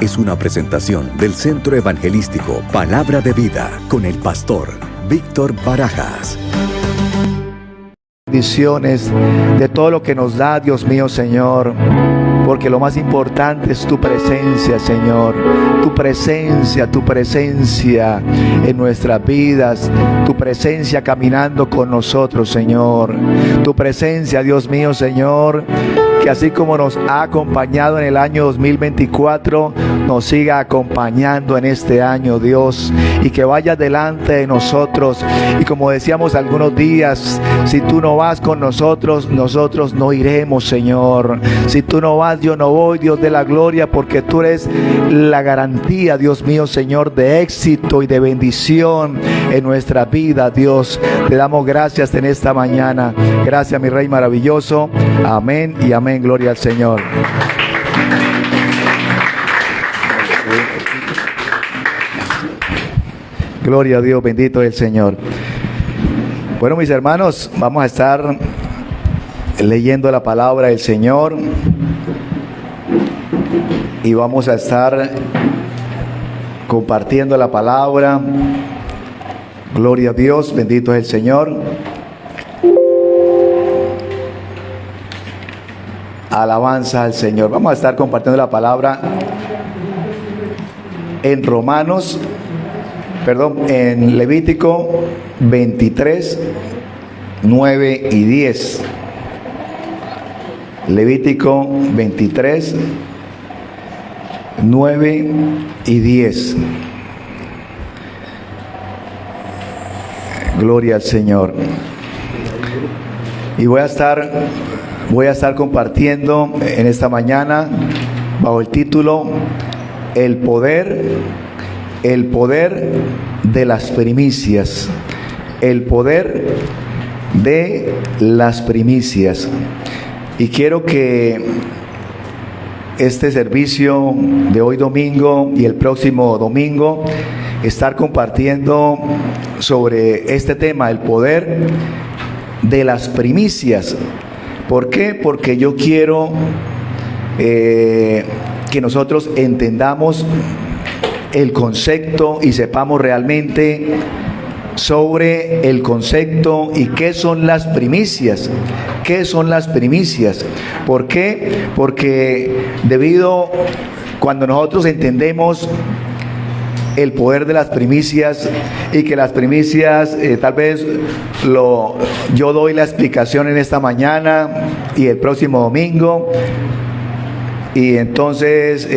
es una presentación del Centro Evangelístico Palabra de Vida con el pastor Víctor Barajas. Bendiciones de todo lo que nos da, Dios mío, Señor, porque lo más importante es tu presencia, Señor, tu presencia en nuestras vidas, tu presencia caminando con nosotros, Señor, tu presencia, Dios mío, Señor, que así como nos ha acompañado en el año 2024, nos siga acompañando en este año, Dios, y que vaya delante de nosotros. Y como decíamos algunos días, si tú no vas con nosotros, nosotros no iremos, Señor. Si tú no vas, yo no voy, Dios de la gloria, porque tú eres la garantía, Dios mío, Señor, de éxito y de bendición en nuestra vida, Dios. Te damos gracias en esta mañana. Gracias, mi Rey maravilloso. Amén y amén. Gloria al Señor. Gloria a Dios, bendito es el Señor. Bueno, mis hermanos, vamos a estar leyendo la palabra del Señor y vamos a estar compartiendo la palabra. Gloria a Dios, bendito es el Señor. Alabanza al Señor. Vamos a estar compartiendo la palabra en Levítico 23, 9 y 10. Levítico 23, 9 y 10. Gloria al Señor. Y voy a estar compartiendo en esta mañana bajo el título El poder de las primicias. El poder de las primicias. Y quiero que este servicio de hoy domingo y el próximo domingo estar compartiendo sobre este tema, el poder de las primicias. ¿Por qué? Porque yo quiero que nosotros entendamos el concepto y sepamos realmente sobre el concepto y qué son las primicias. ¿Qué son las primicias? ¿Por qué? Porque cuando nosotros entendemos el poder de las primicias y que las primicias tal vez yo doy la explicación en esta mañana y el próximo domingo, y entonces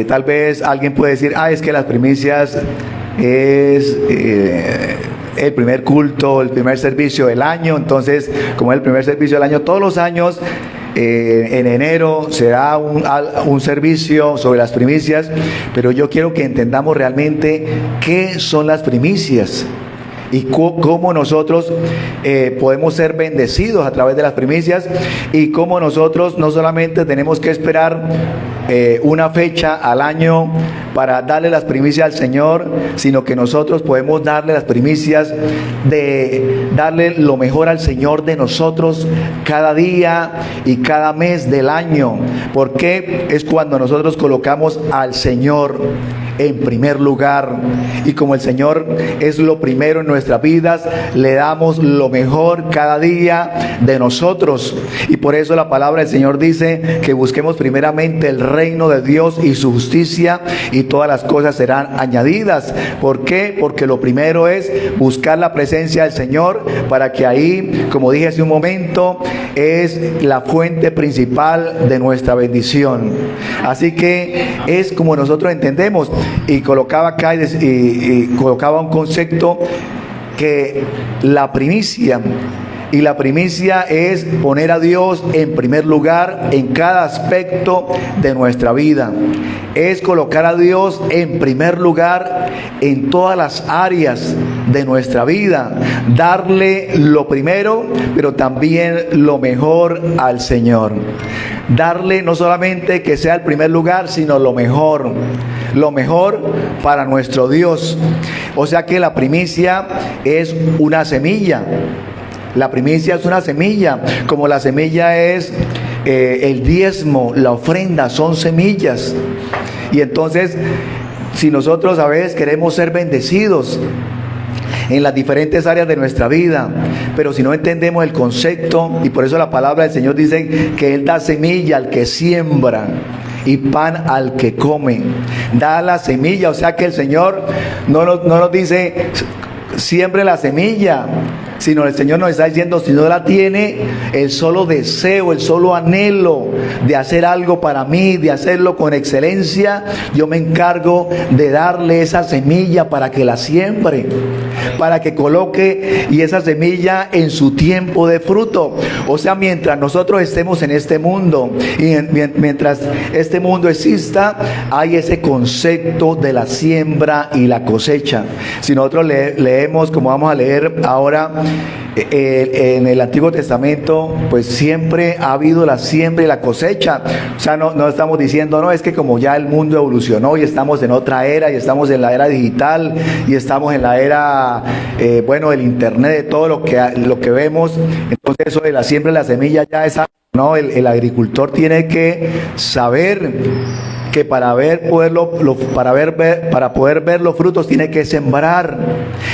tal vez alguien puede decir, es que las primicias es el primer culto, el primer servicio del año. Entonces, como es el primer servicio del año, todos los años en enero será un servicio sobre las primicias, pero yo quiero que entendamos realmente qué son las primicias y cómo nosotros podemos ser bendecidos a través de las primicias, y cómo nosotros no solamente tenemos que esperar una fecha al año para darle las primicias al Señor, sino que nosotros podemos darle las primicias de darle lo mejor al Señor de nosotros cada día y cada mes del año, porque es cuando nosotros colocamos al Señor en primer lugar, y como el Señor es lo primero en nuestras vidas, le damos lo mejor cada día de nosotros. Y por eso la palabra del Señor dice que busquemos primeramente el reino de Dios y su justicia, y todas las cosas serán añadidas. ¿Por qué? Porque lo primero es buscar la presencia del Señor, para que ahí, como dije hace un momento, es la fuente principal de nuestra bendición. Así que es como nosotros entendemos. Y colocaba acá y colocaba un concepto, que la primicia es poner a Dios en primer lugar en cada aspecto de nuestra vida. Es colocar a Dios en primer lugar en todas las áreas de nuestra vida. Darle lo primero, pero también lo mejor al Señor. Darle no solamente que sea el primer lugar, sino lo mejor para nuestro Dios. O sea que la primicia es una semilla. La primicia es una semilla, como la semilla es el diezmo, la ofrenda, son semillas. Y entonces, si nosotros a veces queremos ser bendecidos en las diferentes áreas de nuestra vida, pero si no entendemos el concepto, y por eso la palabra del Señor dice que Él da semilla al que siembra y pan al que come. Da la semilla, o sea que el Señor no nos dice siembre la semilla, sino el Señor nos está diciendo, si no la tiene, el solo deseo, el solo anhelo de hacer algo para mí, de hacerlo con excelencia, yo me encargo de darle esa semilla para que la siembre, para que coloque y esa semilla en su tiempo de fruto. O sea, mientras nosotros estemos en este mundo y mientras este mundo exista, hay ese concepto de la siembra y la cosecha. Si nosotros leemos, como vamos a leer ahora, en el Antiguo Testamento, pues siempre ha habido la siembra y la cosecha. O sea, no estamos diciendo, no, es que como ya el mundo evolucionó y estamos en otra era, y estamos en la era digital, y estamos en la era, del internet, de todo lo que vemos. Entonces eso de la siembra y la semilla ya es algo, no, el agricultor tiene que saber que para poder ver los frutos tiene que sembrar,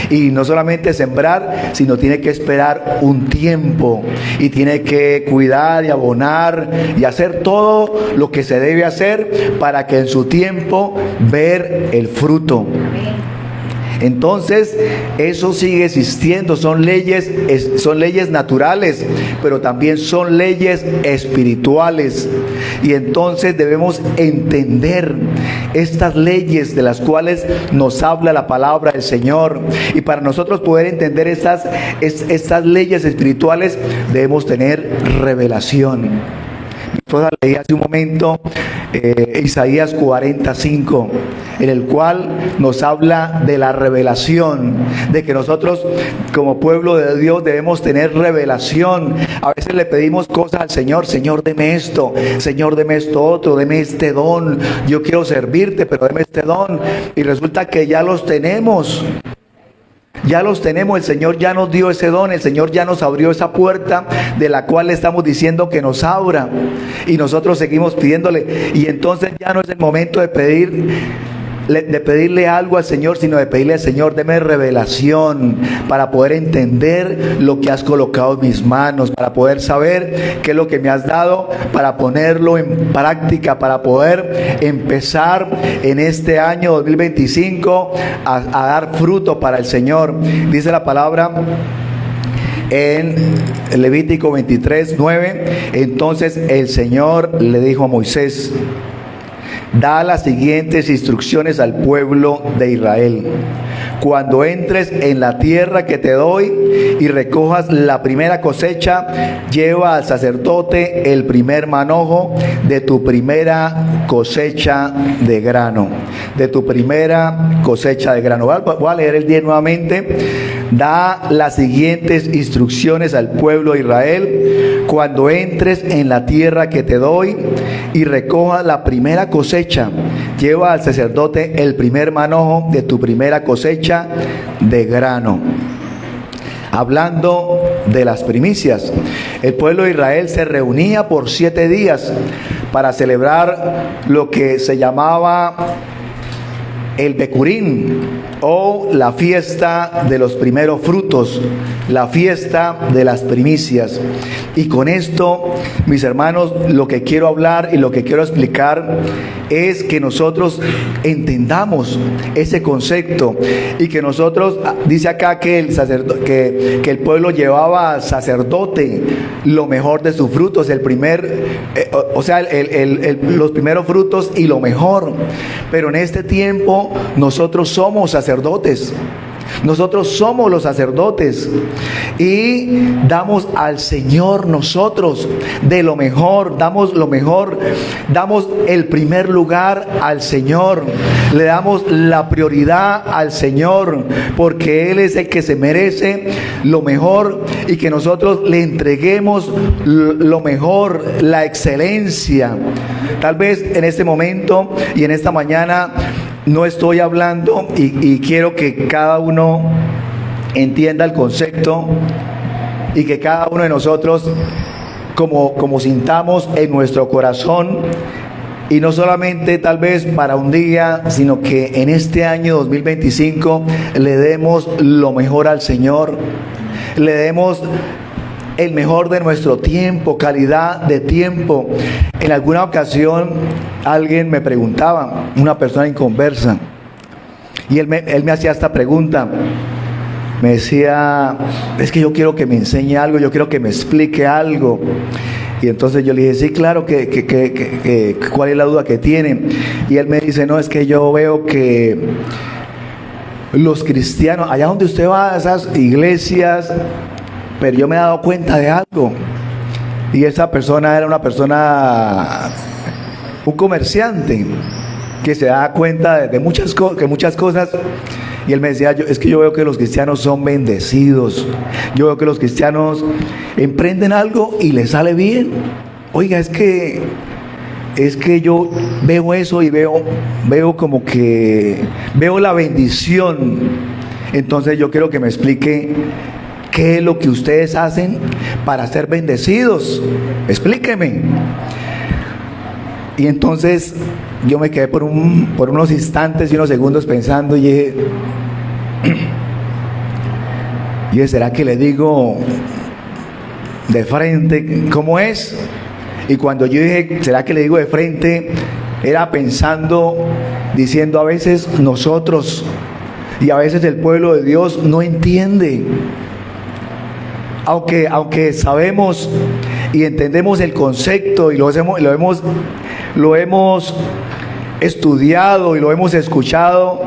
y no solamente sembrar, sino tiene que esperar un tiempo, y tiene que cuidar y abonar y hacer todo lo que se debe hacer para que en su tiempo ver el fruto. Entonces, eso sigue existiendo, son leyes naturales, pero también son leyes espirituales. Y entonces debemos entender estas leyes de las cuales nos habla la palabra del Señor. Y para nosotros poder entender estas leyes espirituales, debemos tener revelación. Nosotros leí hace un momento Isaías 45, en el cual nos habla de la revelación, de que nosotros como pueblo de Dios debemos tener revelación. A veces le pedimos cosas al Señor: Señor, deme esto, Señor, deme esto otro, deme este don, yo quiero servirte, pero deme este don, y resulta que ya los tenemos. Ya los tenemos, el Señor ya nos dio ese don, el Señor ya nos abrió esa puerta de la cual le estamos diciendo que nos abra, y nosotros seguimos pidiéndole. Y entonces ya no es el momento de pedirle algo al Señor, sino de pedirle al Señor: deme revelación para poder entender lo que has colocado en mis manos, para poder saber qué es lo que me has dado, para ponerlo en práctica, para poder empezar en este año 2025 a dar fruto para el Señor. Dice la palabra en Levítico 23:9, entonces el Señor le dijo a Moisés: da las siguientes instrucciones al pueblo de Israel. Cuando entres en la tierra que te doy y recojas la primera cosecha, lleva al sacerdote el primer manojo de tu primera cosecha de grano. De tu primera cosecha de grano. Voy a leer el 10 nuevamente. Da las siguientes instrucciones al pueblo de Israel. Cuando entres en la tierra que te doy y recojas la primera cosecha, lleva al sacerdote el primer manojo de tu primera cosecha de grano. Hablando de las primicias, el pueblo de Israel se reunía por 7 días para celebrar lo que se llamaba el Becurín, o la fiesta de los primeros frutos, la fiesta de las primicias. Y con esto, mis hermanos, lo que quiero hablar y lo que quiero explicar es que nosotros entendamos ese concepto, y que nosotros, dice acá que que el pueblo llevaba al sacerdote lo mejor de sus frutos, el primer, los primeros frutos y lo mejor. Pero en este tiempo nosotros somos sacerdotes. Nosotros somos los sacerdotes y damos al Señor nosotros de lo mejor, damos lo mejor, damos el primer lugar al Señor, le damos la prioridad al Señor, porque Él es el que se merece lo mejor, y que nosotros le entreguemos lo mejor, la excelencia. Tal vez en este momento y en esta mañana no estoy hablando, y quiero que cada uno entienda el concepto, y que cada uno de nosotros, como sintamos en nuestro corazón, Y no solamente tal vez para un día, sino que en este año 2025 le demos lo mejor al Señor. Le demos el mejor de nuestro tiempo, calidad de tiempo. En alguna ocasión alguien me preguntaba, una persona inconversa, y él me hacía esta pregunta. Me decía, es que yo quiero que me enseñe algo, yo quiero que me explique algo. Y entonces yo le dije, sí, claro, ¿cuál es la duda que tiene? Y él me dice, no, es que yo veo que los cristianos, allá donde usted va a esas iglesias, pero yo me he dado cuenta de algo. Y esa persona era una persona, un comerciante, que se da cuenta de muchas cosas. Y él me decía, es que yo veo que los cristianos son bendecidos. Yo veo que los cristianos emprenden algo y les sale bien. Oiga, es que yo veo eso y veo como que veo la bendición. Entonces yo quiero que me explique qué es lo que ustedes hacen para ser bendecidos. Explíqueme. Y entonces yo me quedé por unos instantes y unos segundos pensando y dije, ¿será que le digo de frente cómo es? Y cuando yo dije, ¿será que le digo de frente? Era pensando, diciendo, a veces nosotros y a veces el pueblo de Dios no entiende. Aunque sabemos y entendemos el concepto y lo hemos estudiado y lo hemos escuchado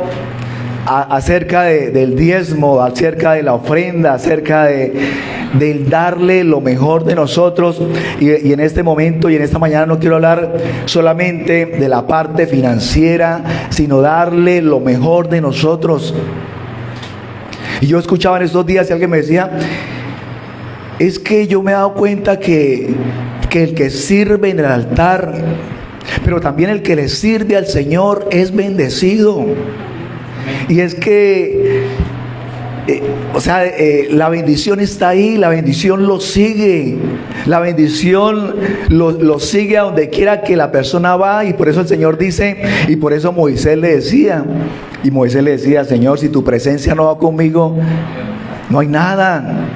acerca del diezmo, acerca de la ofrenda, acerca del darle lo mejor de nosotros, y en este momento y en esta mañana no quiero hablar solamente de la parte financiera, sino darle lo mejor de nosotros. Y yo escuchaba en estos días y alguien me decía, es que yo me he dado cuenta que el que sirve en el altar, pero también el que le sirve al Señor es bendecido. Y es que la bendición está ahí, la bendición lo sigue, la bendición lo sigue a donde quiera que la persona va. Y por eso el Señor dice, y por eso Moisés le decía, Señor, si tu presencia no va conmigo, no hay nada.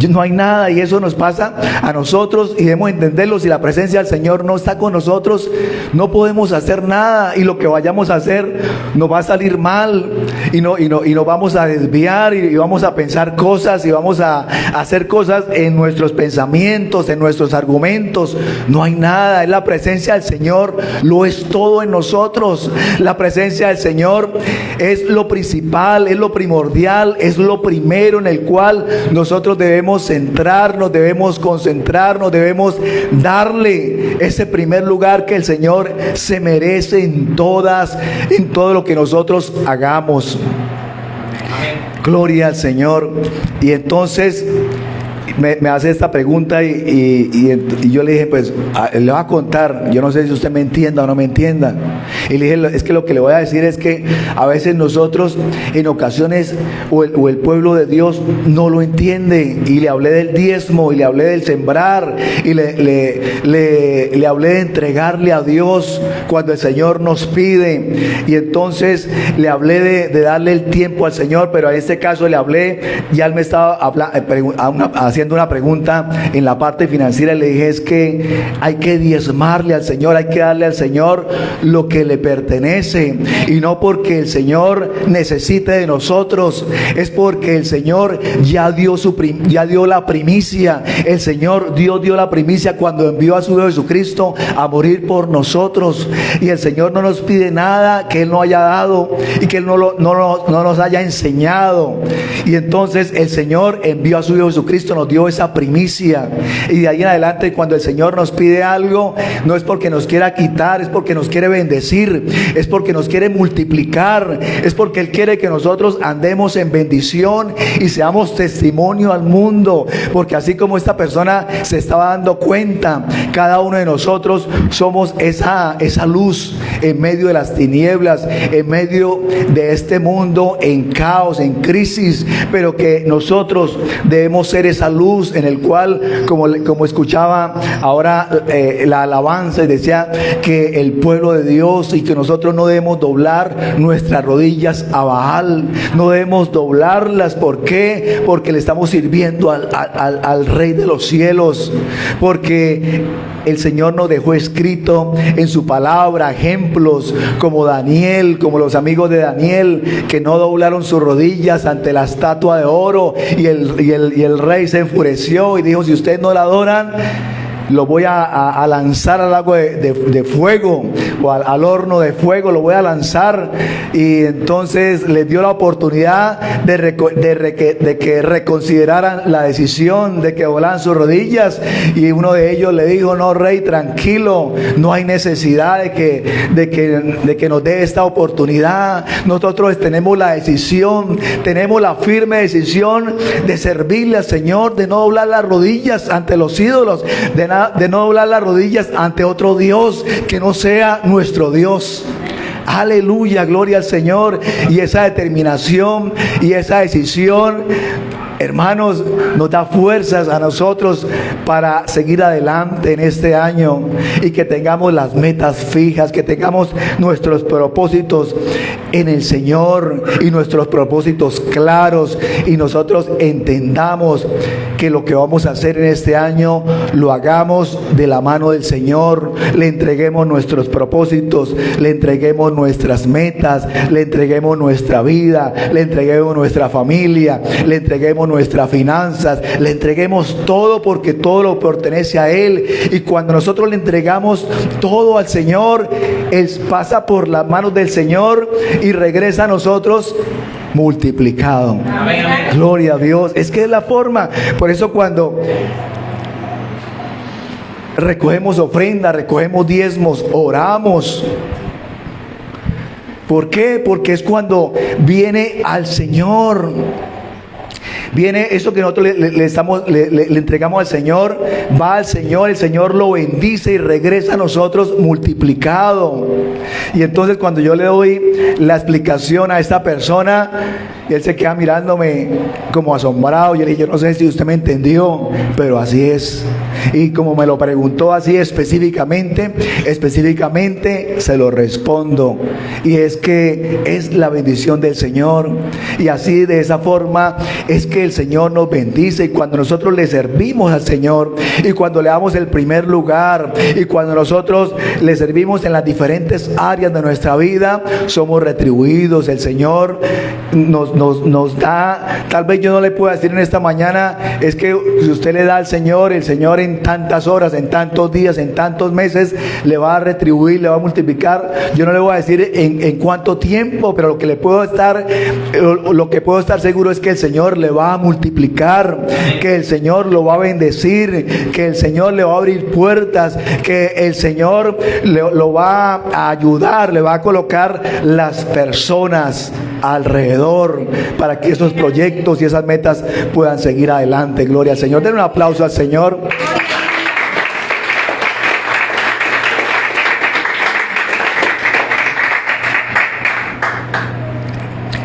No hay nada, y eso nos pasa a nosotros y debemos entenderlo. Si la presencia del Señor no está con nosotros, no podemos hacer nada, y lo que vayamos a hacer nos va a salir mal y nos vamos a desviar y vamos a pensar cosas y vamos a hacer cosas en nuestros pensamientos, en nuestros argumentos. No hay nada, es la presencia del Señor, lo es todo en nosotros. La presencia del Señor es lo principal, es lo primordial, es lo primero en el cual nosotros debemos centrarnos, debemos concentrarnos, debemos darle ese primer lugar que el Señor se merece en todo lo que nosotros hagamos. Gloria al Señor. Y entonces me hace esta pregunta y yo le dije, pues le voy a contar, yo no sé si usted me entienda o no me entienda. Y le dije, es que lo que le voy a decir es que a veces nosotros en ocasiones o el pueblo de Dios no lo entiende. Y le hablé del diezmo y le hablé del sembrar y le hablé de entregarle a Dios cuando el Señor nos pide. Y entonces le hablé de darle el tiempo al Señor, pero en este caso le hablé, ya él me estaba haciendo una pregunta en la parte financiera, y le dije, es que hay que diezmarle al Señor, hay que darle al Señor lo que le pertenece, y no porque el Señor necesite de nosotros, es porque el Señor ya dio la primicia. El Señor dio la primicia cuando envió a su Hijo Jesucristo a morir por nosotros, y el Señor no nos pide nada que Él no haya dado y que Él no nos haya enseñado. Y entonces el Señor envió a su Hijo Jesucristo, nos dio esa primicia, y de ahí en adelante cuando el Señor nos pide algo, no es porque nos quiera quitar, es porque nos quiere bendecir, es porque nos quiere multiplicar, es porque Él quiere que nosotros andemos en bendición y seamos testimonio al mundo. Porque así como esta persona se estaba dando cuenta, cada uno de nosotros somos esa luz en medio de las tinieblas, en medio de este mundo en caos, en crisis, pero que nosotros debemos ser esa luz luz en el cual, como escuchaba ahora la alabanza, y decía que el pueblo de Dios y que nosotros no debemos doblar nuestras rodillas a Baal, no debemos doblarlas. ¿Por qué? Porque le estamos sirviendo al Rey de los cielos, porque el Señor nos dejó escrito en su palabra ejemplos como Daniel, como los amigos de Daniel, que no doblaron sus rodillas ante la estatua de oro, y el rey se enfureció y dijo: si ustedes no la adoran, lo voy a lanzar al lago de fuego, o al horno de fuego lo voy a lanzar. Y entonces les dio la oportunidad de que reconsideraran la decisión de que doblaran sus rodillas, y uno de ellos le dijo: no, rey, tranquilo, no hay necesidad de que nos dé esta oportunidad. Nosotros tenemos la decisión, tenemos la firme decisión de servirle al Señor, de no doblar las rodillas ante los ídolos, de no doblar las rodillas ante otro Dios que no sea nuestro Dios. Aleluya, gloria al Señor. Y esa determinación y esa decisión, hermanos, nos da fuerzas a nosotros para seguir adelante en este año, y que tengamos las metas fijas, que tengamos nuestros propósitos en el Señor y nuestros propósitos claros, y nosotros entendamos que lo que vamos a hacer en este año lo hagamos de la mano del Señor. Le entreguemos nuestros propósitos, le entreguemos nuestras metas, le entreguemos nuestra vida, le entreguemos nuestra familia, le entreguemos nuestras finanzas, le entreguemos todo, porque todo lo pertenece a Él. Y cuando nosotros le entregamos todo al Señor, Él pasa por las manos del Señor y regresa a nosotros multiplicado. Amén, amén. Gloria a Dios. Es que es la forma. Por eso cuando recogemos ofrenda, recogemos diezmos, oramos. ¿Por qué? Porque es cuando viene al Señor. Viene eso que nosotros le entregamos al Señor, va al Señor, el Señor lo bendice y regresa a nosotros multiplicado. Y entonces cuando yo le doy la explicación a esta persona, y él se queda mirándome como asombrado, yo le dije: yo no sé si usted me entendió, pero así es. Y como me lo preguntó así específicamente se lo respondo. Y es que es la bendición del Señor. Y así, de esa forma, es que el Señor nos bendice. Y cuando nosotros le servimos al Señor, y cuando le damos el primer lugar, y cuando nosotros le servimos en las diferentes áreas de nuestra vida, somos retribuidos. El Señor nos da. Tal vez yo no le pueda decir en esta mañana: es que si usted le da al Señor, el Señor en tantas horas, en tantos días, en tantos meses le va a retribuir, le va a multiplicar. Yo no le voy a decir en cuánto tiempo, pero lo que puedo estar seguro es que el Señor le va a multiplicar, que el Señor lo va a bendecir, que el Señor le va a abrir puertas, que el Señor lo va a ayudar, le va a colocar las personas alrededor para que esos proyectos y esas metas puedan seguir adelante. Gloria al Señor. Den un aplauso al Señor.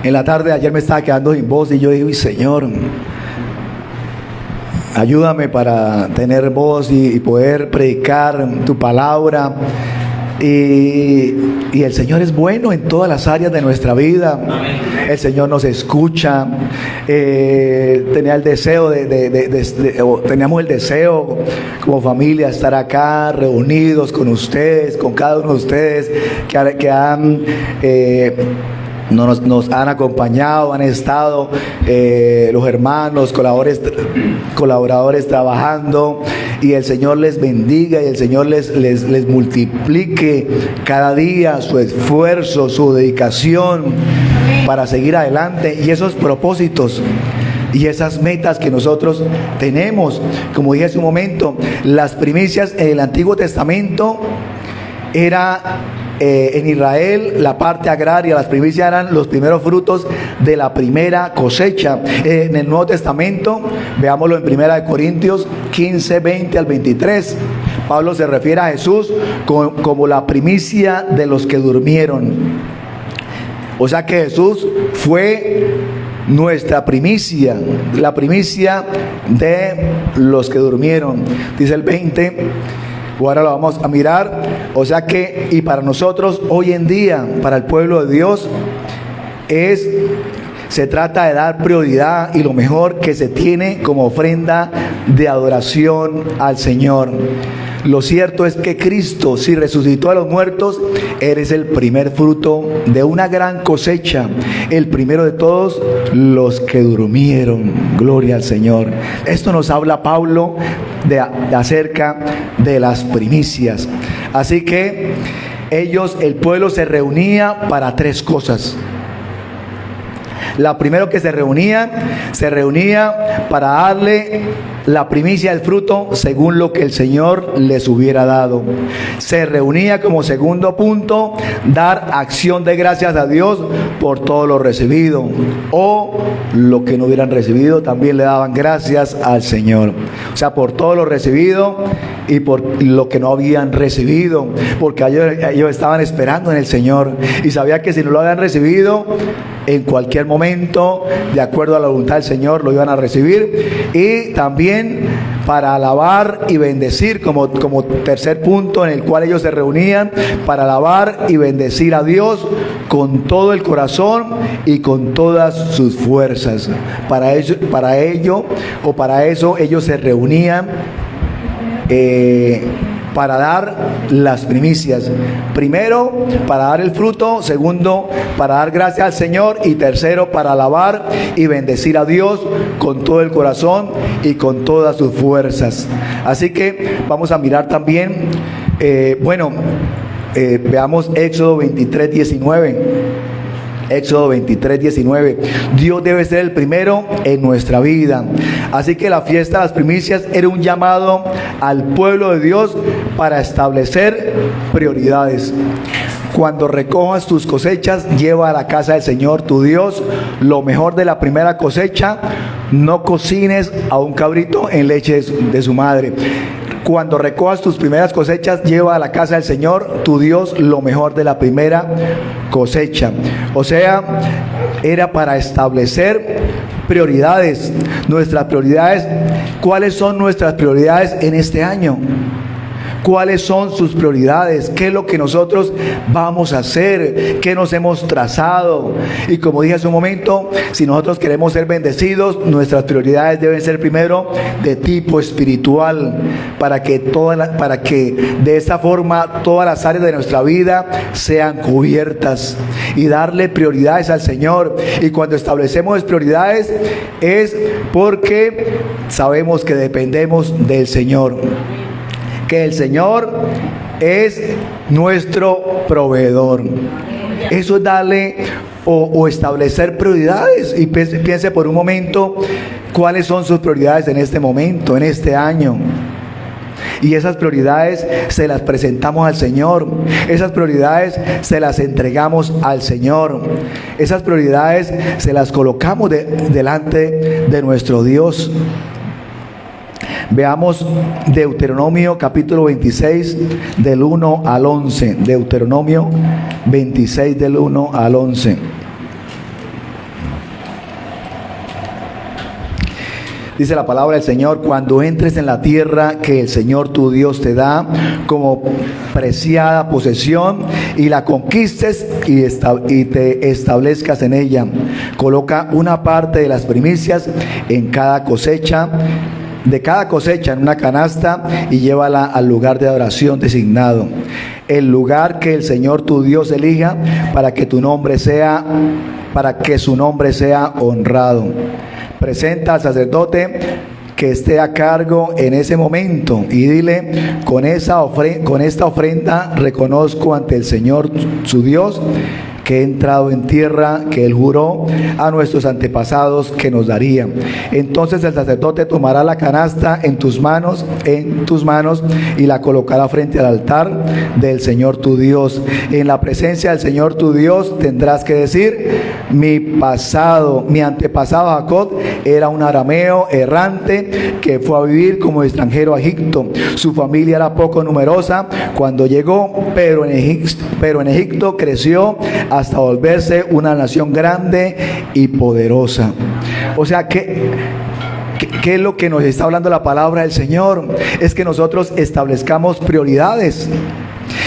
En la tarde de ayer me estaba quedando sin voz, y yo dije: Señor, ayúdame para tener voz y poder predicar tu palabra. Y el Señor es bueno en todas las áreas de nuestra vida. Amén. El Señor nos escucha. Tenía el deseo teníamos el deseo como familia estar acá reunidos con ustedes, con cada uno de ustedes que han nos han acompañado, han estado los hermanos, colaboradores trabajando, y el Señor les bendiga y el Señor les multiplique cada día su esfuerzo, su dedicación para seguir adelante, y esos propósitos y esas metas que nosotros tenemos. Como dije hace un momento, las primicias en el Antiguo Testamento era en Israel, la parte agraria, las primicias eran los primeros frutos de la primera cosecha. En el Nuevo Testamento, veámoslo en 1 Corintios 15, 20 al 23, Pablo se refiere a Jesús como la primicia de los que durmieron. O sea que Jesús fue nuestra primicia, la primicia de los que durmieron. Dice el 20, ahora lo vamos a mirar. O sea que, y para nosotros hoy en día, para el pueblo de Dios, se trata de dar prioridad y lo mejor que se tiene como ofrenda de adoración al Señor. Lo cierto es que Cristo, si resucitó a los muertos, eres el primer fruto de una gran cosecha, el primero de todos los que durmieron. Gloria al Señor. Esto nos habla Pablo de acerca de las primicias. Así que el pueblo se reunía para tres cosas. La primera que se reunía para darle la primicia del fruto según lo que el Señor les hubiera dado. Se reunía como segundo punto, dar acción de gracias a Dios por todo lo recibido, o lo que no hubieran recibido también le daban gracias al Señor. O sea, por todo lo recibido y por lo que no habían recibido, porque ellos estaban esperando en el Señor y sabía que si no lo habían recibido, en cualquier momento, de acuerdo a la voluntad del Señor, lo iban a recibir. Y también para alabar y bendecir, como tercer punto en el cual ellos se reunían, para alabar y bendecir a Dios con todo el corazón y con todas sus fuerzas. Para eso ellos se reunían para dar las primicias. Primero, para dar el fruto. Segundo, para dar gracias al Señor. Y tercero, para alabar y bendecir a Dios con todo el corazón y con todas sus fuerzas. Así que vamos a mirar también, veamos Éxodo 23:19. Éxodo 23:19. Dios debe ser el primero en nuestra vida. Así que la fiesta de las primicias era un llamado al pueblo de Dios para establecer prioridades. Cuando recojas tus cosechas, lleva a la casa del Señor tu Dios lo mejor de la primera cosecha. No cocines a un cabrito en leche de su madre. Cuando recojas tus primeras cosechas, lleva a la casa del Señor tu Dios lo mejor de la primera cosecha. O sea, era para establecer prioridades. Nuestras prioridades. ¿Cuáles son nuestras prioridades en este año? ¿Cuáles son sus prioridades? ¿Qué es lo que nosotros vamos a hacer? ¿Qué nos hemos trazado? Y como dije hace un momento, si nosotros queremos ser bendecidos, nuestras prioridades deben ser primero de tipo espiritual, para que de esta forma todas las áreas de nuestra vida sean cubiertas, y darle prioridades al Señor. Y cuando establecemos prioridades es porque sabemos que dependemos del Señor, que el Señor es nuestro proveedor. Eso es darle o establecer prioridades. Y piense por un momento cuáles son sus prioridades en este momento, en este año. Y esas prioridades se las presentamos al Señor. Esas prioridades se las entregamos al Señor. Esas prioridades se las colocamos delante de nuestro Dios. Veamos Deuteronomio capítulo 26 del 1 al 11. Deuteronomio 26 del 1 al 11. Dice la palabra del Señor: cuando entres en la tierra que el Señor tu Dios te da como preciada posesión y la conquistes y te establezcas en ella, coloca una parte de las primicias en cada cosecha, en una canasta, y llévala al lugar de adoración designado, el lugar que el Señor tu Dios elija para que su nombre sea honrado. Presenta al sacerdote que esté a cargo en ese momento y dile: con esta ofrenda reconozco ante el Señor su Dios que he entrado en tierra que Él juró a nuestros antepasados que nos daría. Entonces el sacerdote tomará la canasta en tus manos y la colocará frente al altar del Señor tu Dios. En la presencia del Señor tu Dios tendrás que decir: mi antepasado Jacob era un arameo errante que fue a vivir como extranjero a Egipto. Su familia era poco numerosa cuando llegó, pero en Egipto creció hasta volverse una nación grande y poderosa. O sea que ¿qué es lo que nos está hablando la palabra del Señor? Es que nosotros establezcamos prioridades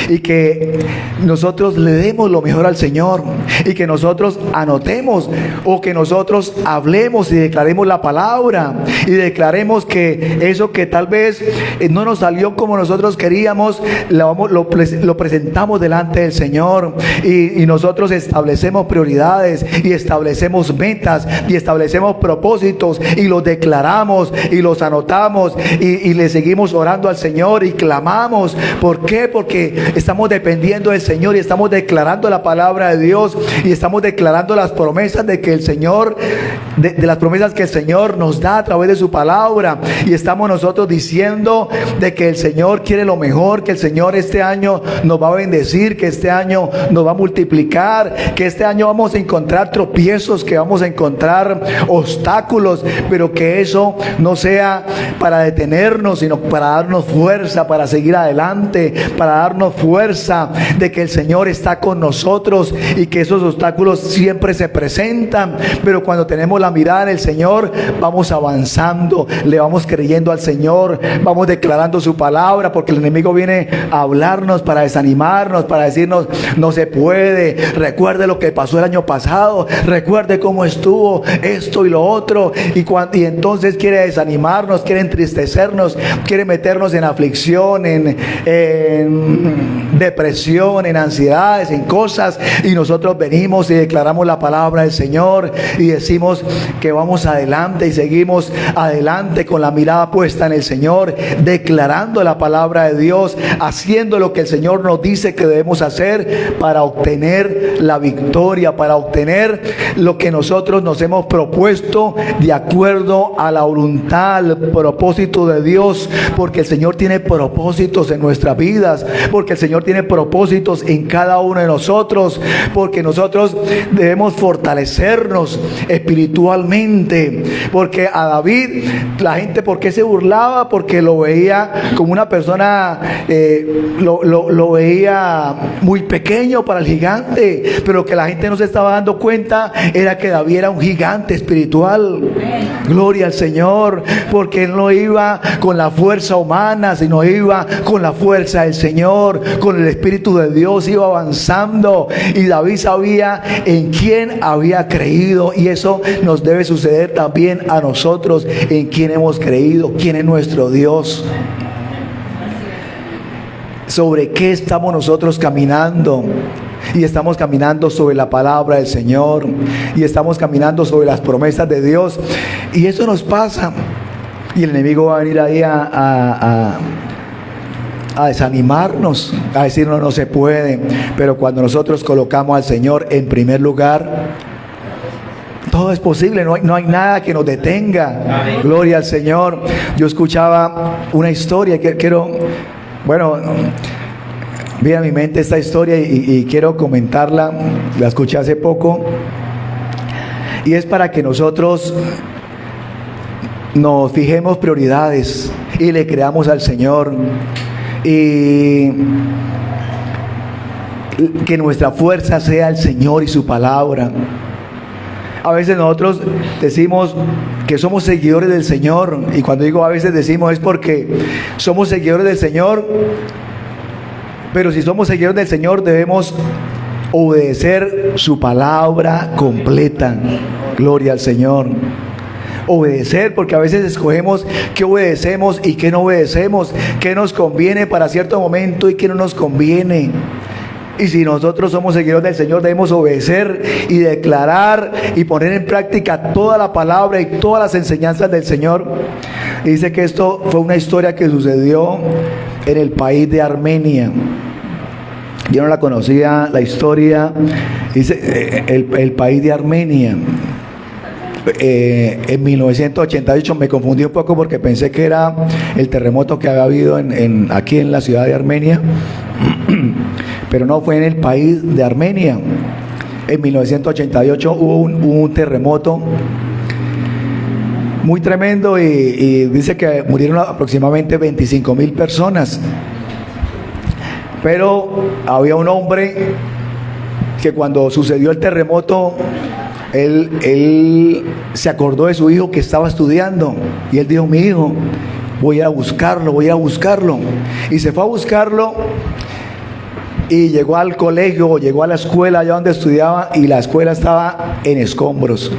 y que nosotros le demos lo mejor al Señor, y que nosotros anotemos, o que nosotros hablemos y declaremos la palabra, y declaremos que eso que tal vez no nos salió como nosotros queríamos, lo presentamos delante del Señor, y nosotros establecemos prioridades y establecemos metas y establecemos propósitos y los declaramos y los anotamos, y le seguimos orando al Señor y clamamos. ¿Por qué? Porque estamos dependiendo del Señor y estamos declarando la palabra de Dios, y estamos declarando las promesas de que el Señor, de las promesas que el Señor nos da a través de su palabra, y estamos nosotros diciendo de que el Señor quiere lo mejor, que el Señor este año nos va a bendecir, que este año nos va a multiplicar, que este año vamos a encontrar tropiezos, que vamos a encontrar obstáculos, pero que eso no sea para detenernos, sino para darnos fuerza, para seguir adelante, para darnos fuerza de que el Señor está con nosotros, y que esos obstáculos siempre se presentan, pero cuando tenemos la mirada en el Señor, vamos avanzando, le vamos creyendo al Señor, vamos declarando su palabra, porque el enemigo viene a hablarnos para desanimarnos, para decirnos no se puede, recuerde lo que pasó el año pasado, recuerde cómo estuvo esto y lo otro, y entonces quiere desanimarnos, quiere entristecernos, quiere meternos en aflicción, en depresión, en ansiedades, en cosas, y nosotros venimos y declaramos la palabra del Señor y decimos que vamos adelante y seguimos adelante con la mirada puesta en el Señor, declarando la palabra de Dios, haciendo lo que el Señor nos dice que debemos hacer para obtener la victoria, para obtener lo que nosotros nos hemos propuesto de acuerdo a la voluntad, al propósito de Dios, porque el Señor tiene propósitos en nuestras vidas, porque el Señor tiene propósitos en cada uno de nosotros, porque nosotros debemos fortalecernos espiritualmente, porque a David la gente, ¿por qué se burlaba? Porque lo veía como una persona, lo veía muy pequeño para el gigante, pero lo que la gente no se estaba dando cuenta era que David era un gigante espiritual. Gloria al Señor, porque él no iba con la fuerza humana, sino iba con la fuerza del Señor, con el Espíritu de Dios, iba avanzando, y David sabía en quién había creído, y eso nos debe suceder también a nosotros, en quién hemos creído, quién es nuestro Dios, sobre qué estamos nosotros caminando. Y estamos caminando sobre la palabra del Señor, y estamos caminando sobre las promesas de Dios, y eso nos pasa, y el enemigo va a venir ahí a desanimarnos, a decirnos no se puede. Pero cuando nosotros colocamos al Señor en primer lugar, todo es posible, no hay nada que nos detenga. Amén. Gloria al Señor. Yo escuchaba una historia que viene a mi mente esta historia y quiero comentarla. La escuché hace poco, y es para que nosotros nos fijemos prioridades y le creamos al Señor, y que nuestra fuerza sea el Señor y su palabra. A veces nosotros decimos que somos seguidores del Señor, y cuando digo a veces decimos es porque somos seguidores del Señor, pero si somos seguidores del Señor debemos obedecer su palabra completa. Gloria al Señor. Obedecer, porque a veces escogemos qué obedecemos y qué no obedecemos, qué nos conviene para cierto momento y qué no nos conviene. Y si nosotros somos seguidores del Señor, debemos obedecer y declarar y poner en práctica toda la palabra y todas las enseñanzas del Señor. Y dice que esto fue una historia que sucedió en el país de Armenia. Yo no la conocía, la historia. Dice el país de Armenia. En 1988 me confundí un poco porque pensé que era el terremoto que había habido aquí en la ciudad de Armenia, pero no, fue en el país de Armenia. en 1988 hubo un terremoto muy tremendo y dice que murieron aproximadamente 25,000 personas. Pero había un hombre que cuando sucedió el terremoto, él se acordó de su hijo que estaba estudiando y él dijo: mi hijo, voy a buscarlo. Y se fue a buscarlo y llegó al colegio, llegó a la escuela allá donde estudiaba, y la escuela estaba en escombros.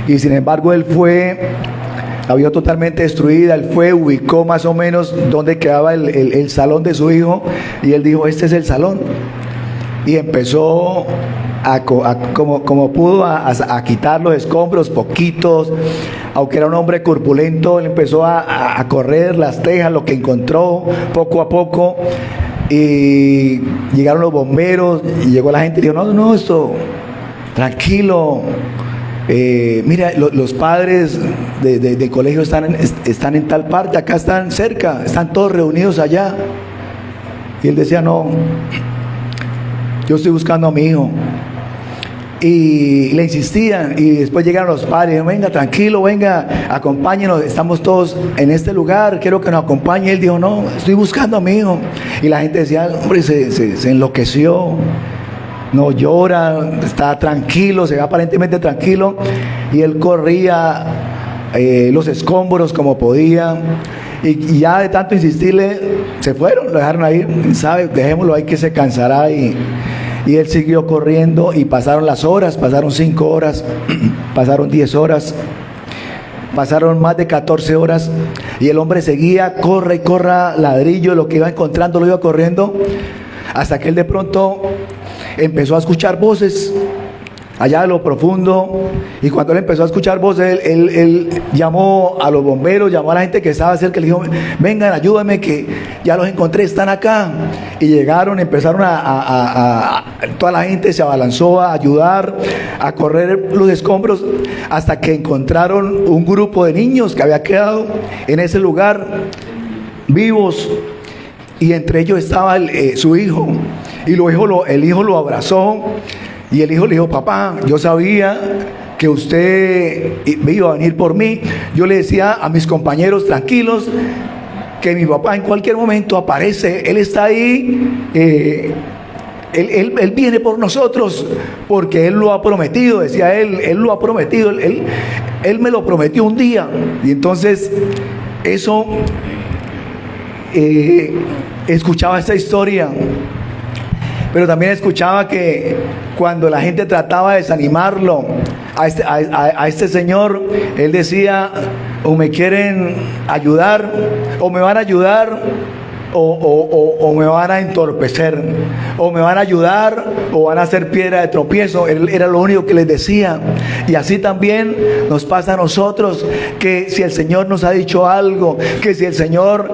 Y sin embargo la vio totalmente destruida. Él ubicó más o menos donde quedaba el salón de su hijo, y él dijo: este es el salón. Y empezó como pudo a quitar los escombros, poquitos. Aunque era un hombre corpulento, él empezó a correr las tejas, lo que encontró, poco a poco. Y llegaron los bomberos, y llegó la gente y dijo: no, esto, tranquilo. Mira, los padres del colegio están en tal parte, acá están cerca, están todos reunidos allá. Y él decía: no, yo estoy buscando a mi hijo. Y le insistían, y después llegaron los padres: venga, tranquilo, venga, acompáñenos, estamos todos en este lugar, quiero que nos acompañe. Y él dijo: no, estoy buscando a mi hijo. Y la gente decía: hombre, se enloqueció, no llora, está tranquilo, se ve aparentemente tranquilo. Y él corría los escombros como podía, y ya de tanto insistirle, se fueron, lo dejaron ahí. ¿Sabe? Dejémoslo ahí, que se cansará. Y él siguió corriendo, y pasaron las horas, pasaron 5 horas, pasaron 10 horas, pasaron más de 14 horas, y el hombre seguía, corre y corra ladrillo, lo que iba encontrando lo iba corriendo, hasta que él de pronto empezó a escuchar voces allá de lo profundo. Y cuando él empezó a escuchar voces, él llamó a los bomberos, llamó a la gente que estaba cerca, le dijo: vengan, ayúdenme, que ya los encontré, están acá. Y llegaron, empezaron toda la gente se abalanzó a ayudar a correr los escombros, hasta que encontraron un grupo de niños que había quedado en ese lugar vivos, y entre ellos estaba su hijo. Y el hijo lo abrazó, y el hijo le dijo: papá, yo sabía que usted iba a venir por mí. Yo le decía a mis compañeros: tranquilos, que mi papá en cualquier momento aparece, él está ahí, él viene por nosotros, porque él lo ha prometido. Decía él lo ha prometido, él me lo prometió un día. Y entonces eso, escuchaba esta historia, pero también escuchaba que cuando la gente trataba de desanimarlo a este señor, él decía: o me quieren ayudar, o me van a ayudar, o me van a entorpecer, o me van a ayudar, o van a hacer piedra de tropiezo. Él era lo único que les decía. Y así también nos pasa a nosotros, que si el Señor nos ha dicho algo, que si el Señor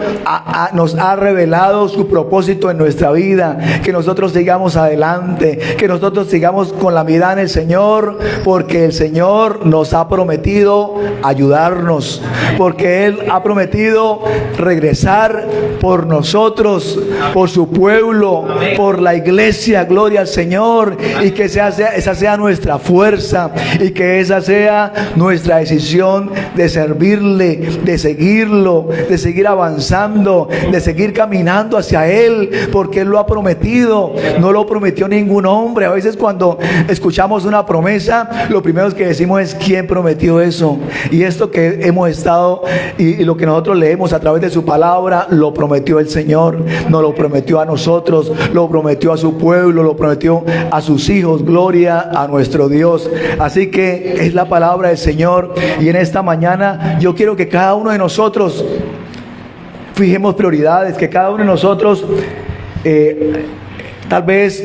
nos ha revelado su propósito en nuestra vida, que nosotros sigamos adelante, que nosotros sigamos con la mirada en el Señor, porque el Señor nos ha prometido ayudarnos, porque Él ha prometido regresar por nosotros, por su pueblo, por la iglesia. Gloria al Señor. Y que esa sea nuestra fuerza, y que esa sea nuestra decisión de servirle, de seguirlo, de seguir avanzando, de seguir caminando hacia Él, porque Él lo ha prometido. No lo prometió ningún hombre. A veces cuando escuchamos una promesa, lo primero que decimos es: ¿quién prometió eso? Y esto que hemos estado y lo que nosotros leemos a través de su palabra, lo prometió el Señor. Nos lo prometió a nosotros, lo prometió a su pueblo, lo prometió a sus hijos. Gloria a nuestro Dios. Así que es la palabra del Señor, y en esta mañana yo quiero que cada uno de nosotros fijemos prioridades, que cada uno de nosotros tal vez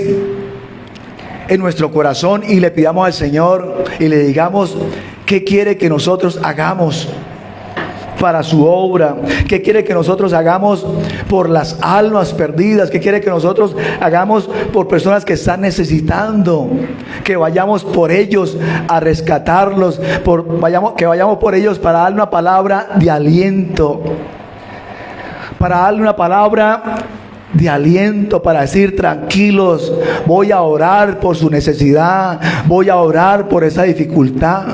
en nuestro corazón, y le pidamos al Señor y le digamos qué quiere que nosotros hagamos para su obra, qué quiere que nosotros hagamos por las almas perdidas, qué quiere que nosotros hagamos por personas que están necesitando, que vayamos por ellos a rescatarlos, que vayamos por ellos para darle una palabra de aliento, para darle una palabra de aliento para decir: tranquilos, voy a orar por su necesidad, voy a orar por esa dificultad,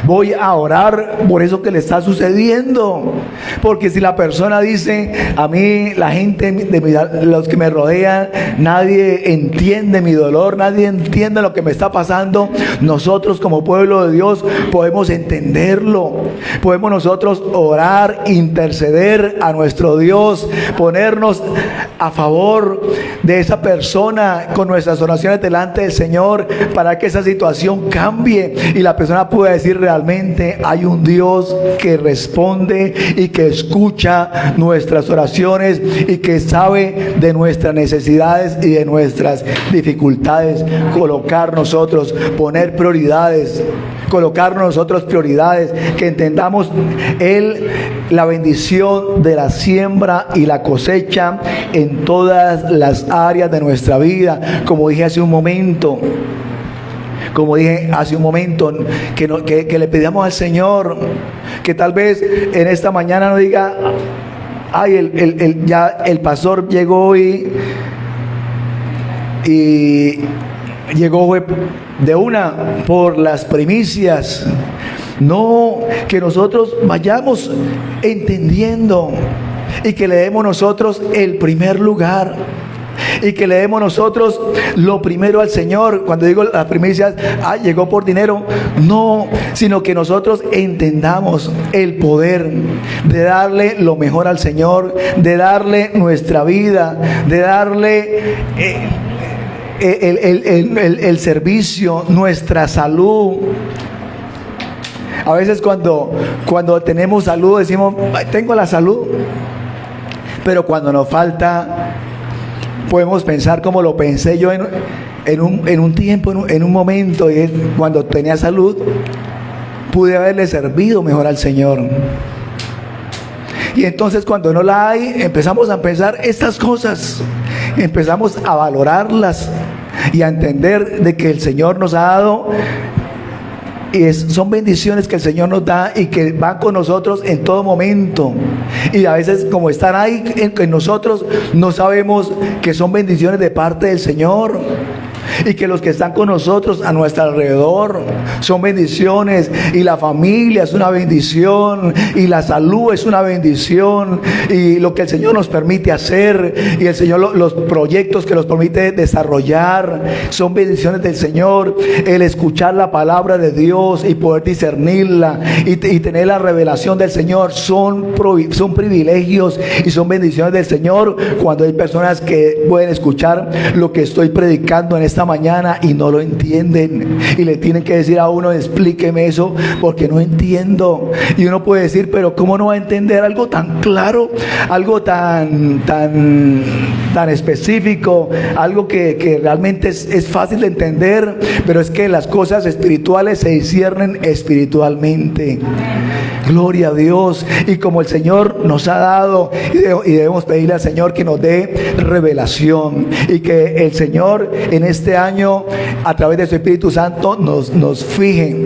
voy a orar por eso que le está sucediendo. Porque si la persona dice: a mí, la gente, los que me rodean, nadie entiende mi dolor, nadie entiende lo que me está pasando, nosotros como pueblo de Dios podemos entenderlo, podemos nosotros orar, interceder a nuestro Dios, ponernos a favor de esa persona con nuestras oraciones delante del Señor, para que esa situación cambie y la persona pueda decir: realmente hay un Dios que responde y que escucha nuestras oraciones y que sabe de nuestras necesidades y de nuestras dificultades. Colocar nosotros, poner prioridades, colocar nosotros prioridades, que entendamos la bendición de la siembra y la cosecha en todas las áreas de nuestra vida. Como dije hace un momento, que le pidamos al Señor que tal vez en esta mañana no diga: ay, ya el pastor llegó hoy y llegó de una por las primicias. No, que nosotros vayamos entendiendo y que le demos nosotros el primer lugar. Y que le demos nosotros lo primero al Señor. Cuando digo las primicias: llegó por dinero. No, sino que nosotros entendamos el poder de darle lo mejor al Señor, de darle nuestra vida, de darle el servicio, nuestra salud. A veces cuando tenemos salud decimos: tengo la salud. Pero cuando nos falta, podemos pensar como lo pensé yo en un tiempo, en un momento, y es cuando tenía salud, pude haberle servido mejor al Señor. Y entonces cuando no la hay, empezamos a pensar estas cosas, empezamos a valorarlas y a entender de que el Señor nos ha dado. Y son bendiciones que el Señor nos da y que van con nosotros en todo momento. Y a veces, como están ahí en nosotros, no sabemos que son bendiciones de parte del Señor. Y que los que están con nosotros a nuestro alrededor son bendiciones. Y la familia es una bendición. Y la salud es una bendición. Y lo que el Señor nos permite hacer, y el Señor, los proyectos que nos permite desarrollar, son bendiciones del Señor. El escuchar la palabra de Dios y poder discernirla y tener la revelación del Señor son privilegios y son bendiciones del Señor. Cuando hay personas que pueden escuchar lo que estoy predicando en esta mañana y no lo entienden, y le tienen que decir a uno: explíqueme eso porque no entiendo. Y uno puede decir: pero ¿cómo no va a entender algo tan claro, algo tan específico, algo que realmente es fácil de entender? Pero es que las cosas espirituales se disciernen espiritualmente. Gloria a Dios. Y como el Señor nos ha dado, y debemos pedirle al Señor que nos dé revelación, y que el Señor en este año, a través de su Espíritu Santo, nos fije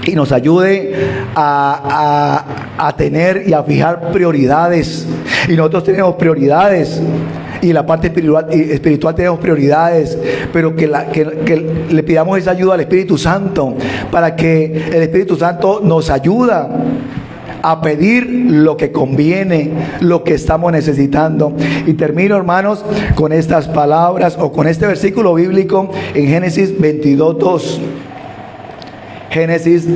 y nos ayude a tener y a fijar prioridades. Y nosotros tenemos prioridades, y en la parte espiritual tenemos prioridades, pero que le pidamos esa ayuda al Espíritu Santo, para que el Espíritu Santo nos ayuda a pedir lo que conviene, lo que estamos necesitando. Y termino, hermanos, con estas palabras, o con este versículo bíblico en Génesis 22:2. Génesis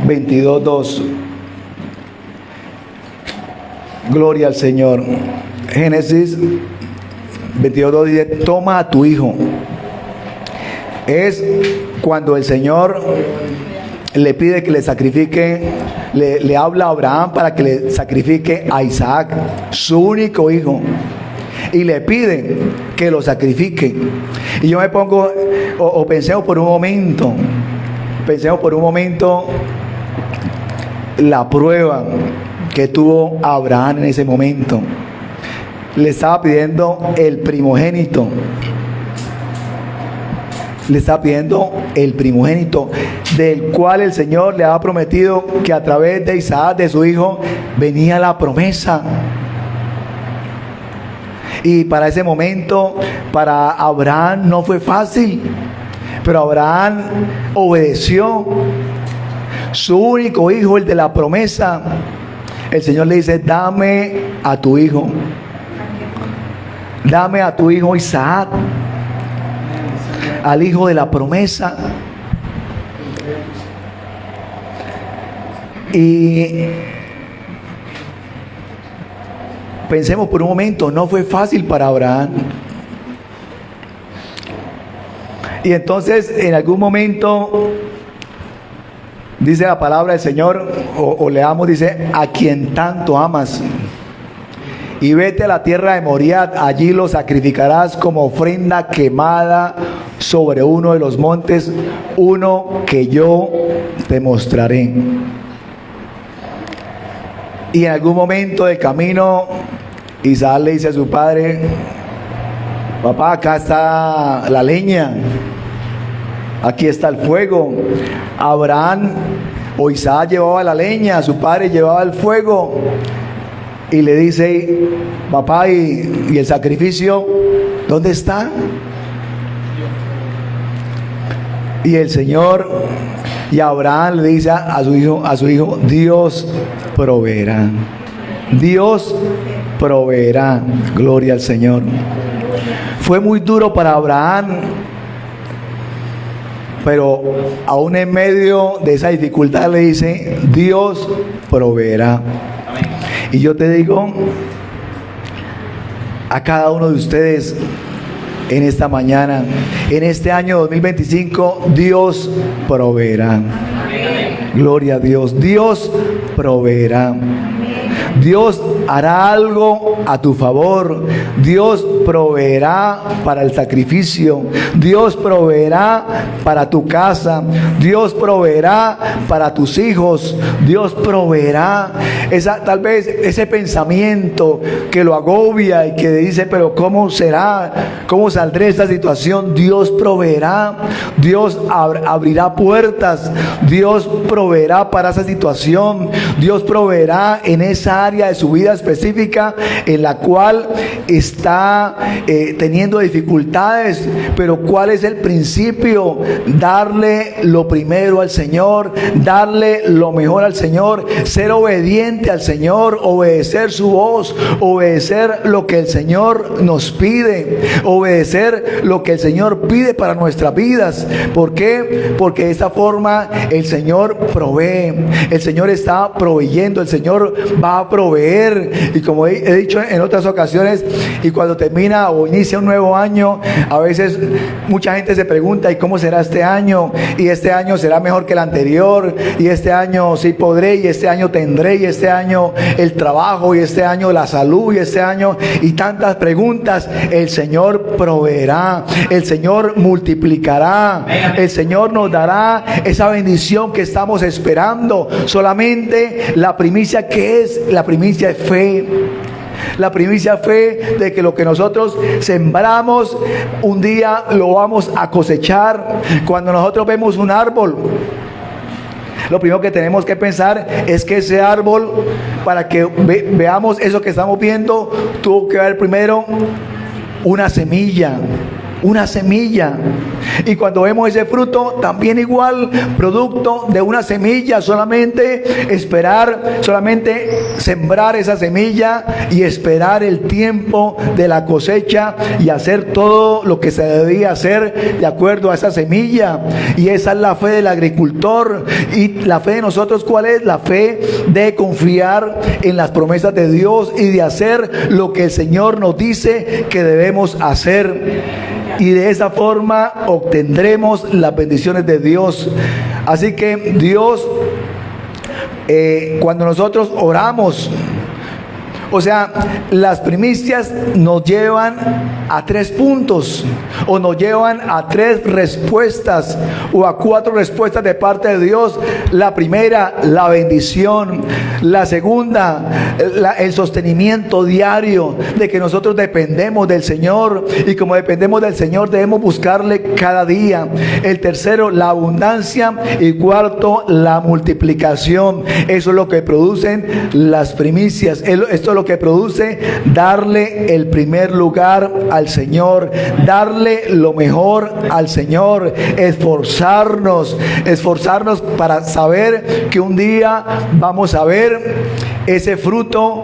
22:2. Gloria al Señor. Génesis 22:2 dice: toma a tu hijo. Es cuando el Señor le pide que le sacrifique, le habla a Abraham para que le sacrifique a Isaac, su único hijo, y le pide que lo sacrifique. Y yo me pongo, pensemos por un momento la prueba que tuvo Abraham en ese momento. Le estaba pidiendo el primogénito. Le está pidiendo el primogénito, del cual el Señor le ha prometido que a través de Isaac, de su hijo, venía la promesa. Y para ese momento, para Abraham no fue fácil, pero Abraham obedeció. Su único hijo, el de la promesa, el Señor le dice: dame a tu hijo. Dame a tu hijo Isaac, al hijo de la promesa. Y pensemos por un momento, no fue fácil para Abraham. Y entonces en algún momento dice la palabra del Señor, o leamos, dice: a quien tanto amas, y vete a la tierra de Moriah, allí lo sacrificarás como ofrenda quemada sobre uno de los montes, uno que yo te mostraré. Y en algún momento del camino, Isaac le dice a su padre: papá, acá está la leña, aquí está el fuego. Abraham o Isaac llevaba la leña, su padre llevaba el fuego. Y le dice: papá, ¿y el sacrificio dónde está? Y el Señor, y Abraham le dice a su hijo: Dios proveerá. Dios proveerá. Gloria al Señor. Fue muy duro para Abraham, pero aún en medio de esa dificultad le dice: Dios proveerá. Y yo te digo a cada uno de ustedes en esta mañana, en este año 2025, Dios proveerá. Amén. Gloria a Dios. Dios proveerá. Dios hará algo a tu favor. Dios proveerá para el sacrificio. Dios proveerá para tu casa. Dios proveerá para tus hijos. Dios proveerá. Tal vez ese pensamiento que lo agobia y que dice: pero ¿cómo será? ¿Cómo saldré de esta situación? Dios proveerá. Dios abrirá puertas. Dios proveerá para esa situación. Dios proveerá en esa área de su vida específica en la cual está teniendo dificultades. Pero ¿cuál es el principio? Darle lo primero al Señor, darle lo mejor al Señor, ser obediente al Señor, obedecer su voz, obedecer lo que el Señor nos pide, obedecer lo que el Señor pide para nuestras vidas. ¿Por qué? Porque de esta forma el Señor provee, el Señor está proveyendo, el Señor va a proveer. Y como he dicho en otras ocasiones, y cuando termina o inicia un nuevo año, a veces mucha gente se pregunta: ¿y cómo será este año? Y este año será mejor que el anterior, y este año sí podré, y este año tendré, y este año el trabajo, y este año la salud, y este año, y tantas preguntas. El Señor proveerá, el Señor multiplicará, el Señor nos dará esa bendición que estamos esperando. Solamente la primicia, que es la primicia de fe. La primicia fe de que lo que nosotros sembramos un día lo vamos a cosechar. Cuando nosotros vemos un árbol, lo primero que tenemos que pensar es que ese árbol, para que veamos eso que estamos viendo, tuvo que haber primero una semilla. Una semilla. Y cuando vemos ese fruto, también igual, producto de una semilla. Solamente esperar, solamente sembrar esa semilla y esperar el tiempo de la cosecha y hacer todo lo que se debía hacer de acuerdo a esa semilla. Y esa es la fe del agricultor. Y la fe de nosotros, ¿cuál es? La fe de confiar en las promesas de Dios y de hacer lo que el Señor nos dice que debemos hacer. Y de esa forma obtendremos las bendiciones de Dios. Así que Dios, cuando nosotros oramos, o sea, las primicias nos llevan a 3 puntos, o nos llevan a 3 respuestas, o a 4 respuestas de parte de Dios La primera, la bendición. La segunda, el sostenimiento diario de que nosotros dependemos del Señor, y como dependemos del Señor debemos buscarle cada día. El tercero, la abundancia, y cuarto, la multiplicación. Eso es lo que producen las primicias. Esto es lo que produce darle el primer lugar al Señor, darle lo mejor al Señor, esforzarnos para saber que un día vamos a ver ese fruto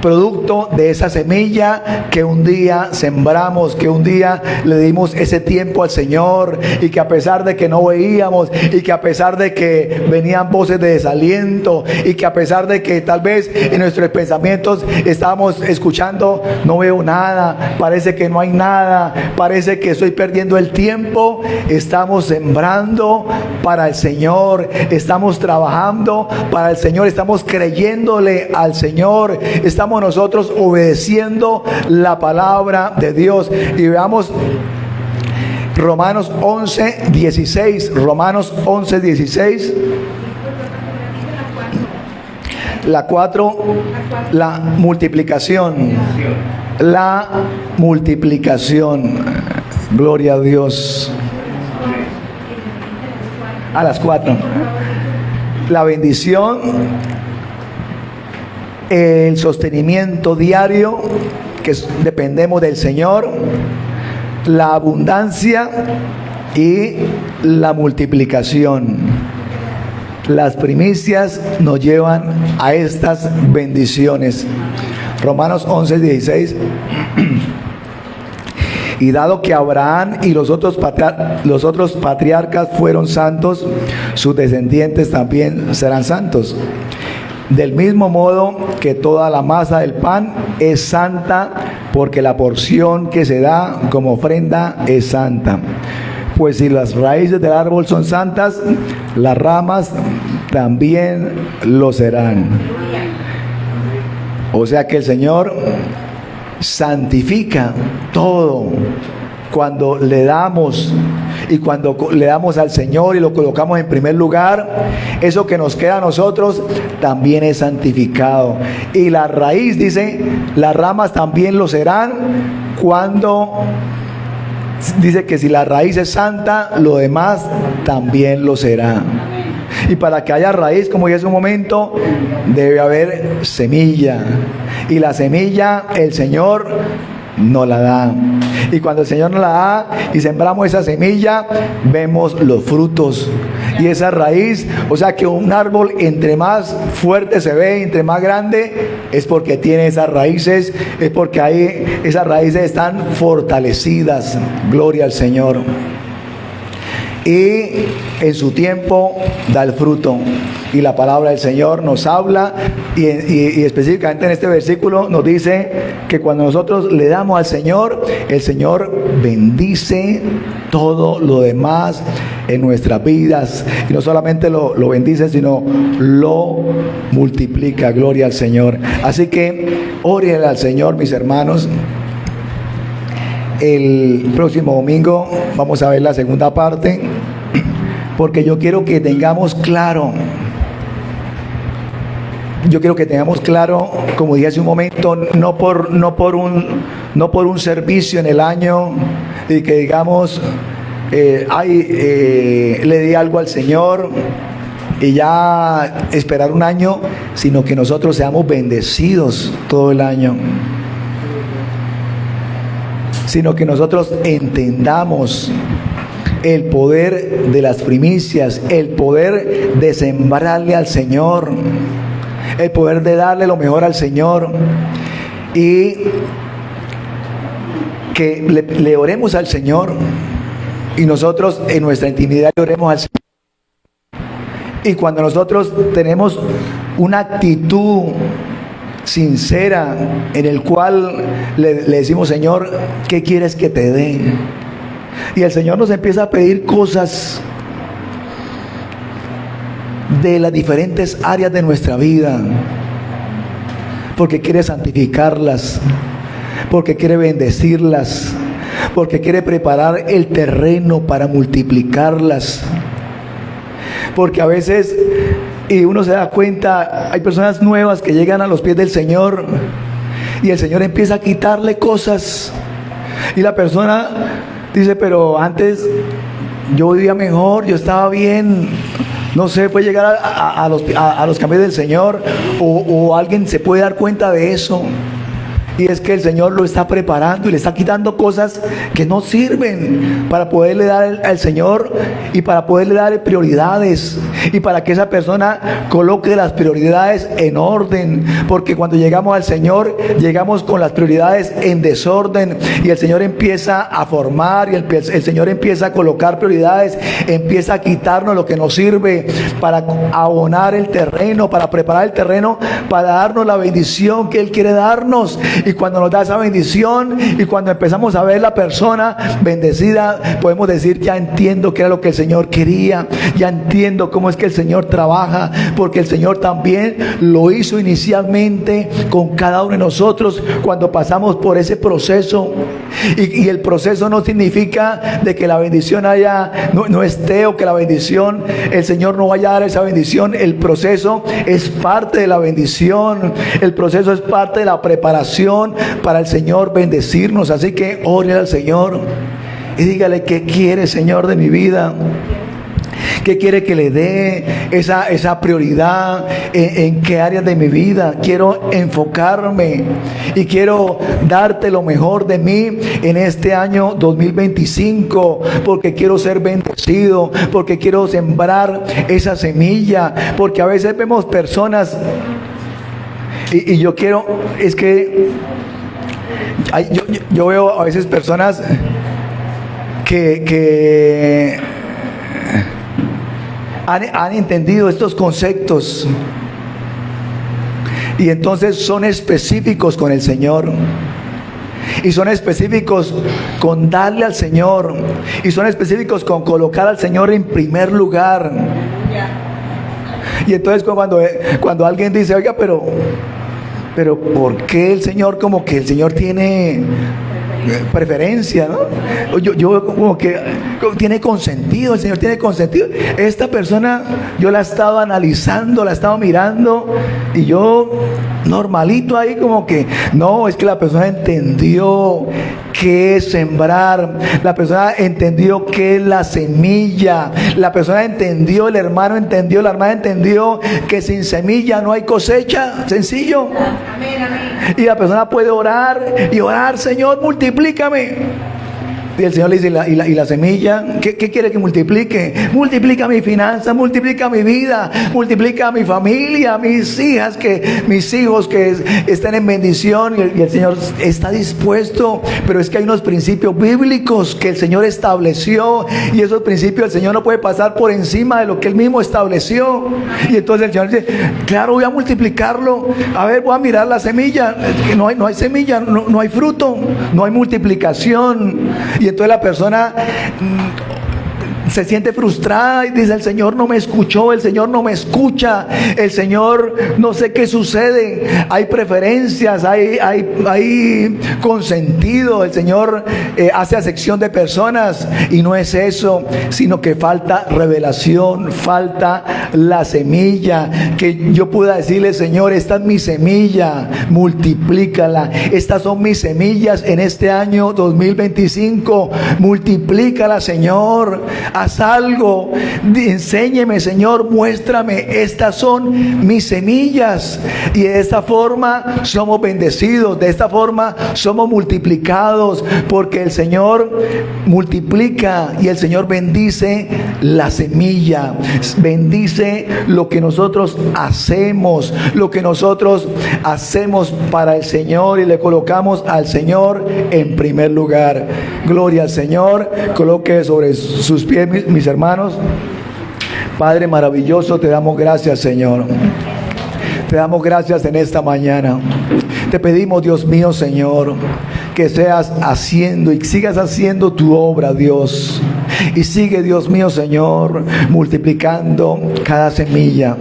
producto de esa semilla que un día sembramos, que un día le dimos ese tiempo al Señor, y que a pesar de que no veíamos, y que a pesar de que venían voces de desaliento, y que a pesar de que tal vez en nuestros pensamientos estábamos escuchando, no veo nada, parece que no hay nada, parece que estoy perdiendo el tiempo, estamos sembrando para el Señor, estamos trabajando para el Señor, estamos creyéndole al Señor, estamos nosotros obedeciendo la palabra de Dios. Y veamos Romanos 11:16. Romanos 11:16. La 4, la multiplicación. La multiplicación. Gloria a Dios. A las 4. La bendición, el sostenimiento diario, que dependemos del Señor, la abundancia y la multiplicación. Las primicias nos llevan a estas bendiciones. Romanos 11:16. Y dado que Abraham y los otros patriarcas fueron santos, sus descendientes también serán santos. Del mismo modo que toda la masa del pan es santa, porque la porción que se da como ofrenda es santa. Pues si las raíces del árbol son santas, las ramas también lo serán. O sea que el Señor santifica todo cuando le damos, y cuando le damos al Señor y lo colocamos en primer lugar, eso que nos queda a nosotros también es santificado. Y la raíz, dice, las ramas también lo serán cuando dice que si la raíz es santa, lo demás también lo será. Y para que haya raíz, como ya es un momento, debe haber semilla. Y la semilla el Señor nos la da. Y cuando el Señor nos la da y sembramos esa semilla, vemos los frutos. Y esa raíz, o sea que un árbol entre más fuerte se ve, entre más grande, es porque tiene esas raíces, es porque ahí esas raíces están fortalecidas. Gloria al Señor. Y en su tiempo da el fruto. Y la palabra del Señor nos habla, y específicamente en este versículo nos dice que cuando nosotros le damos al Señor, el Señor bendice todo lo demás en nuestras vidas. Y no solamente lo bendice, sino lo multiplica. Gloria al Señor. Así que oren al Señor, mis hermanos. El próximo domingo vamos a ver la segunda parte, porque yo quiero que tengamos claro, como dije hace un momento, no por un servicio en el año, y que digamos, le di algo al Señor y ya esperar un año, sino que nosotros seamos bendecidos todo el año. Sino que nosotros entendamos el poder de las primicias, el poder de sembrarle al Señor, el poder de darle lo mejor al Señor, y que le oremos al Señor, y nosotros en nuestra intimidad le oremos al Señor. Y cuando nosotros tenemos una actitud sincera en el cual le decimos: Señor, ¿qué quieres que te dé? Y el Señor nos empieza a pedir cosas de las diferentes áreas de nuestra vida, porque quiere santificarlas, porque quiere bendecirlas, porque quiere preparar el terreno para multiplicarlas, porque a veces, y uno se da cuenta, hay personas nuevas que llegan a los pies del Señor y el Señor empieza a quitarle cosas y la persona dice, pero antes yo vivía mejor, yo estaba bien. No sé, puede llegar a los caminos del Señor o alguien se puede dar cuenta de eso. Y es que el Señor lo está preparando y le está quitando cosas que no sirven para poderle dar al Señor y para poderle dar prioridades y para que esa persona coloque las prioridades en orden, porque cuando llegamos al Señor llegamos con las prioridades en desorden y el Señor empieza a formar y el Señor empieza a colocar prioridades, empieza a quitarnos lo que nos sirve para abonar el terreno, para preparar el terreno, para darnos la bendición que Él quiere darnos. Y cuando nos da esa bendición y cuando empezamos a ver la persona bendecida, podemos decir, ya entiendo qué era lo que el Señor quería, ya entiendo cómo es que el Señor trabaja, porque el Señor también lo hizo inicialmente con cada uno de nosotros cuando pasamos por ese proceso. Y el proceso no significa de que la bendición no esté, o que la bendición, el Señor no vaya a dar esa bendición. El proceso es parte de la bendición, el proceso es parte de la preparación para el Señor bendecirnos. Así que ore al Señor y dígale qué quiere, Señor, de mi vida, qué quiere que le dé esa prioridad, en qué áreas de mi vida quiero enfocarme y quiero darte lo mejor de mí en este año 2025, porque quiero ser bendecido, porque quiero sembrar esa semilla, porque a veces vemos personas y yo quiero, es que yo veo a veces personas que han entendido estos conceptos y entonces son específicos con el Señor y son específicos con darle al Señor y son específicos con colocar al Señor en primer lugar. Y entonces cuando alguien dice, oiga, pero ¿por qué el Señor, como que el Señor tiene preferencia, ¿no? Yo como que tiene consentido, el Señor tiene consentido. Esta persona yo la he estado analizando, la he estado mirando y yo normalito ahí como que no, es que la persona entendió qué es sembrar, la persona entendió qué es la semilla, la persona entendió, el hermano entendió, la hermana entendió que sin semilla no hay cosecha, sencillo. Amén, amén. Y la persona puede orar y orar, Señor, multiplícame. Y el Señor le dice, ¿y la semilla? ¿Qué quiere que multiplique? Multiplica mi finanza, multiplica mi vida, multiplica mi familia, mis hijas, mis hijos que estén en bendición. Y el Señor está dispuesto, pero es que hay unos principios bíblicos que el Señor estableció y esos principios el Señor no puede pasar por encima de lo que Él mismo estableció. Y entonces el Señor dice, claro, voy a multiplicarlo. A ver, voy a mirar la semilla. No hay semilla, no hay fruto, no hay multiplicación. Y entonces la persona se siente frustrada y dice, el Señor no me escuchó, el Señor no me escucha, el Señor no sé qué sucede, hay preferencias, hay consentido, el Señor hace acepción de personas y no es eso, sino que falta revelación, falta la semilla, que yo pueda decirle, Señor, esta es mi semilla, multiplícala, estas son mis semillas en este año 2025, multiplícala, Señor. Haz algo, enséñeme, Señor, muéstrame, estas son mis semillas. Y de esta forma somos bendecidos, de esta forma somos multiplicados, porque el Señor multiplica y el Señor bendice la semilla, bendice lo que nosotros hacemos, para el Señor, y le colocamos al Señor en primer lugar. Gloria al Señor. Coloque sobre sus pies, mis hermanos. Padre maravilloso, te damos gracias, Señor. Te damos gracias en esta mañana. Te pedimos, Dios mío, Señor, que seas haciendo y sigas haciendo tu obra, Dios. Y sigue, Dios mío, Señor, multiplicando cada semilla.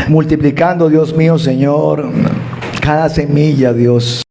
Multiplicando, Dios mío, Señor, cada semilla, Dios.